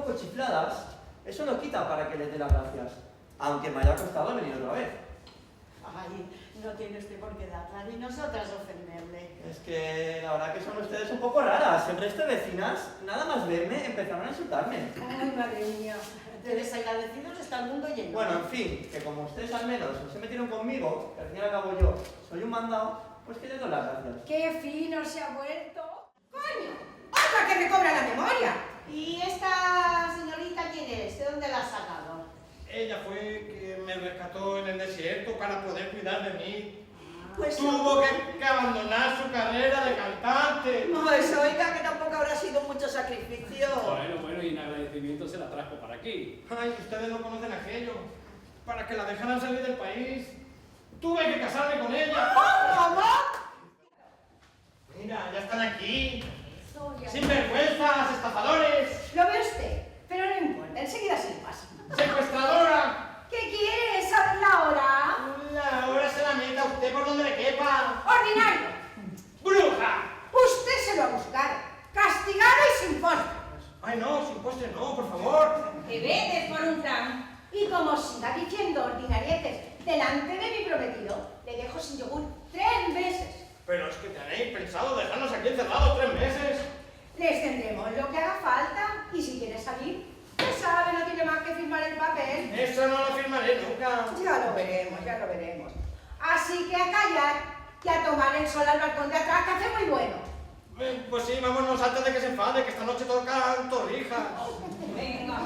poco chifladas, eso no quita para que les dé las gracias, aunque me haya costado venir otra vez. Ay, no tiene usted por qué darla, ni nosotras ofenderle. Es que la verdad que son ustedes un poco raras. El resto de vecinas, nada más verme, empezaron a insultarme. Ay, madre mía. De desagradecidos está el mundo lleno. Bueno, en fin, que como ustedes al menos no se metieron conmigo, que al fin y al cabo yo soy un mandado, pues que les doy las gracias. ¡Qué fino se ha vuelto! ¡Coño! ¡Otra que me cobra la memoria! ¿Y esta señorita quién es? ¿De dónde la has sacado? Ella fue que me rescató en el desierto para poder cuidar de mí. Pues Tuvo que abandonar su carrera de cantante. Pues oiga, que tampoco habrá sido mucho sacrificio. Bueno, y en agradecimiento se la trajo para aquí. Ay, ustedes no conocen aquello. Para que la dejaran salir del país, tuve que casarme con ella. ¿Cómo? Mira, ya están aquí. Eso ya- Sinvergüenzas, estafadores, Lo ve usted, pero no importa, enseguida se le pasa. secuestradora. ¿Qué quiere? ¿Saber la hora? La hora se la meta usted por donde le quepa. ¡Ordinario! ¡Bruja! Usted se lo ha buscado, castigado y sin postre. Ay, no, sin postre no, por favor. Que vete por un tram. Y como siga diciendo ordinarietes delante de mi prometido, le dejo sin yogur 3 meses. Pero es que tenéis pensado dejarnos aquí encerrados 3 meses. Les tendremos lo que haga falta y si quiere salir, ya sabe, no tiene más que firmar el papel. Eso no lo firmaré nunca. Ya lo veremos, ya lo veremos. Así que a callar y a tomar el sol al balcón de atrás, que hace muy bueno. Pues sí, vámonos antes de que se enfade, que esta noche toca torrijas. Venga.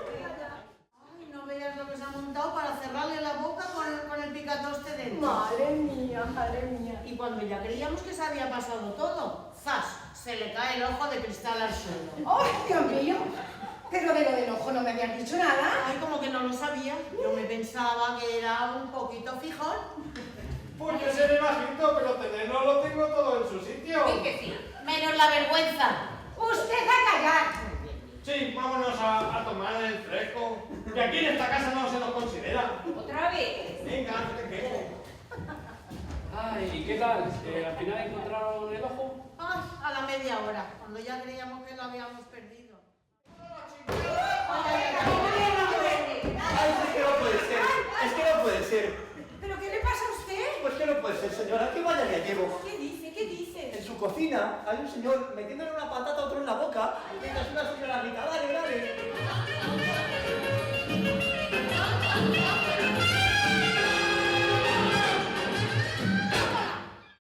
Ay, no veas lo que se ha montado para cerrarle la boca con el picatoste dentro. Madre mía, madre mía. Y cuando ya creíamos que se había pasado todo, ¡zas! Se le cae el ojo de cristal al suelo. ¡Ay, Dios mío! Pero de lo del ojo no me habían dicho nada. Ay, como que no lo sabía. Yo me pensaba que era un poquito fijón. Pues yo seré bajito, pero tenerlo lo tengo todo en su sitio. Menos la vergüenza. ¡Usted a callar! Sí, vámonos a tomar el fresco. Que aquí en esta casa no se nos considera. ¿Otra vez? Venga, no te quejes. Ay, ¿y qué tal? ¿Al final encontraron el ojo? Ay, a la media hora, cuando ya creíamos que lo habíamos perdido. Ay, es que no puede ser, es que no puede ser. ¿Pero qué le pasa a usted? Pues que no puede ser, señora, que vaya ya llevo. ¿Qué dice? ¿Qué dice? En su cocina hay un señor metiéndole una patata a otro en la boca, mientras una señora grita, dale,